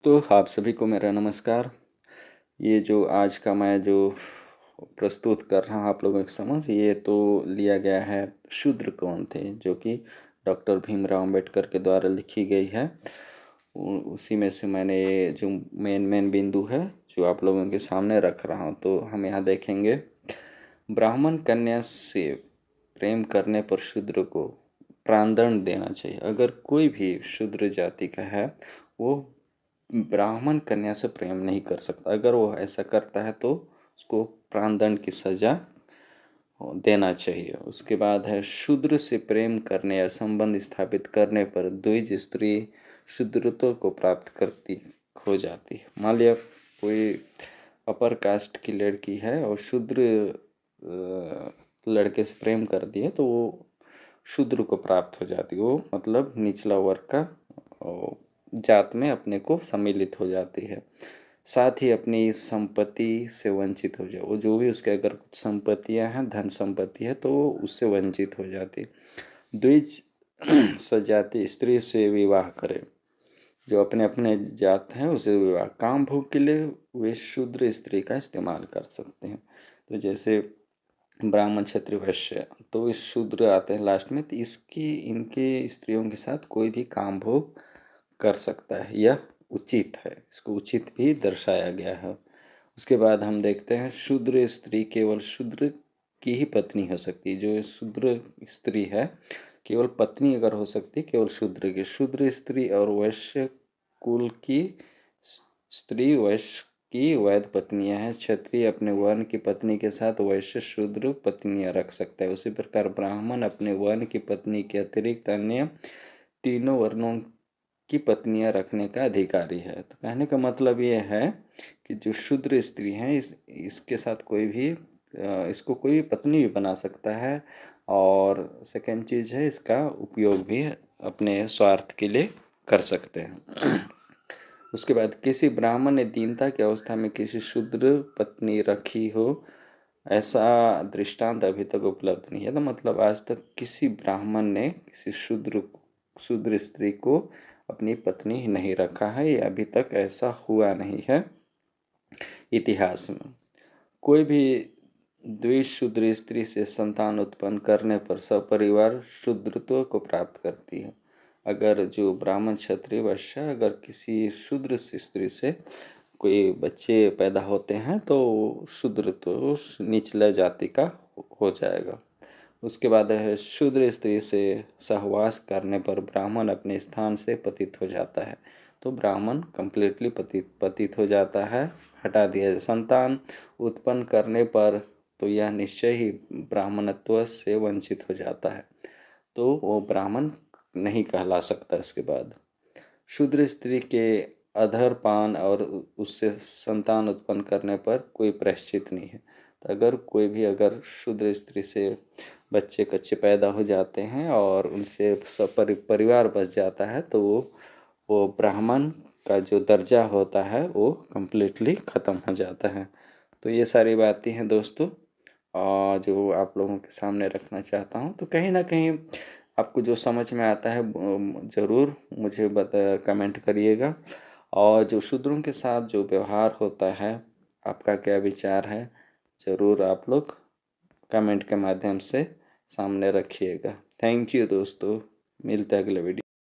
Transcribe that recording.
तो आप सभी को मेरा नमस्कार। ये जो आज का मैं जो प्रस्तुत कर रहा हूँ आप लोगों के समक्ष, ये तो लिया गया है शूद्र कौन थे, जो कि डॉक्टर भीमराव अंबेडकर के द्वारा लिखी गई है। उसी में से मैंने जो मेन बिंदु है जो आप लोगों के सामने रख रहा हूँ। तो हम यहाँ देखेंगे, ब्राह्मण कन्या से प्रेम करने पर शूद्र को प्राणदंड देना चाहिए। अगर कोई भी शूद्र जाति का है, वो ब्राह्मण कन्या से प्रेम नहीं कर सकता। अगर वो ऐसा करता है तो उसको प्राणदंड की सजा देना चाहिए। उसके बाद है, शूद्र से प्रेम करने या संबंध स्थापित करने पर द्विज स्त्री शूद्रत्व को प्राप्त करती हो जाती है। मान लिया कोई अपर कास्ट की लड़की है और शूद्र लड़के से प्रेम कर दिए तो वो शूद्र को प्राप्त हो जाती है। वो मतलब निचला वर्ग का जात में अपने को सम्मिलित हो जाती है। साथ ही अपनी संपत्ति से वंचित हो जाए। वो जो भी उसके अगर कुछ संपत्तियां हैं, धन संपत्ति है, तो वो उससे वंचित हो जाती। द्विज सजाति स्त्री से विवाह करे, जो अपने अपने जात हैं उसे विवाह। काम भोग के लिए वे शूद्र स्त्री का इस्तेमाल कर सकते हैं। तो जैसे ब्राह्मण क्षत्रिय वैश्य, तो इस शूद्र आते हैं लास्ट में, तो इसकी इनके स्त्रियों के साथ कोई भी काम भोग कर सकता है, यह उचित है। इसको उचित भी दर्शाया गया है। उसके बाद हम देखते हैं, शूद्र स्त्री केवल शूद्र की ही पत्नी हो सकती है। जो शूद्र स्त्री है केवल पत्नी अगर हो सकती है केवल शूद्र की। शूद्र स्त्री और वैश्य कुल की स्त्री वैश्य की वैध पत्नियां हैं। क्षत्रिय अपने वर्ण की पत्नी के साथ वैश्य शूद्र पत्नियां रख सकता है। उसी प्रकार ब्राह्मण अपने वर्ण की पत्नी के अतिरिक्त अन्य तीनों वर्णों की पत्नियां रखने का अधिकारी है। तो कहने का मतलब ये है कि जो शूद्र स्त्री हैं इसके साथ कोई भी इसको कोई पत्नी भी बना सकता है। और सेकंड चीज़ है, इसका उपयोग भी अपने स्वार्थ के लिए कर सकते हैं। उसके बाद, किसी ब्राह्मण ने दीनता की अवस्था में किसी शूद्र पत्नी रखी हो, ऐसा दृष्टांत अभी तक उपलब्ध नहीं है। तो मतलब आज तक किसी ब्राह्मण ने किसी शूद्र स्त्री को अपनी पत्नी नहीं रखा है, ये अभी तक ऐसा हुआ नहीं है इतिहास में। कोई भी द्विशूद्र स्त्री से संतान उत्पन्न करने पर सपरिवार शूद्रत्व को प्राप्त करती है। अगर जो ब्राह्मण क्षत्रिय वैश्य अगर किसी शूद्र स्त्री से कोई बच्चे पैदा होते हैं तो शूद्रत्व निचला जाति का हो जाएगा। उसके बाद है, शूद्र स्त्री से सहवास करने पर ब्राह्मण अपने स्थान से पतित हो जाता है। तो ब्राह्मण कंप्लीटली पतित हो जाता है, हटा दिया जाए। संतान उत्पन्न करने पर तो यह निश्चय ही ब्राह्मणत्व से वंचित हो जाता है, तो वो ब्राह्मण नहीं कहला सकता। इसके बाद, शूद्र स्त्री के अधरपान और उससे संतान उत्पन्न करने पर कोई प्रायश्चित नहीं है। तो अगर कोई भी अगर शूद्र स्त्री से बच्चे कच्चे पैदा हो जाते हैं और उनसे परिवार बच जाता है, तो वो ब्राह्मण का जो दर्जा होता है वो कम्प्लीटली ख़त्म हो जाता है। तो ये सारी बातें हैं दोस्तों, और जो आप लोगों के सामने रखना चाहता हूँ। तो कहीं ना कहीं आपको जो समझ में आता है ज़रूर मुझे कमेंट करिएगा। और जो शूद्रों के साथ जो व्यवहार होता है, आपका क्या विचार है, ज़रूर आप लोग कमेंट के माध्यम से सामने रखिएगा। थैंक यू दोस्तों, मिलते हैं अगले वीडियो।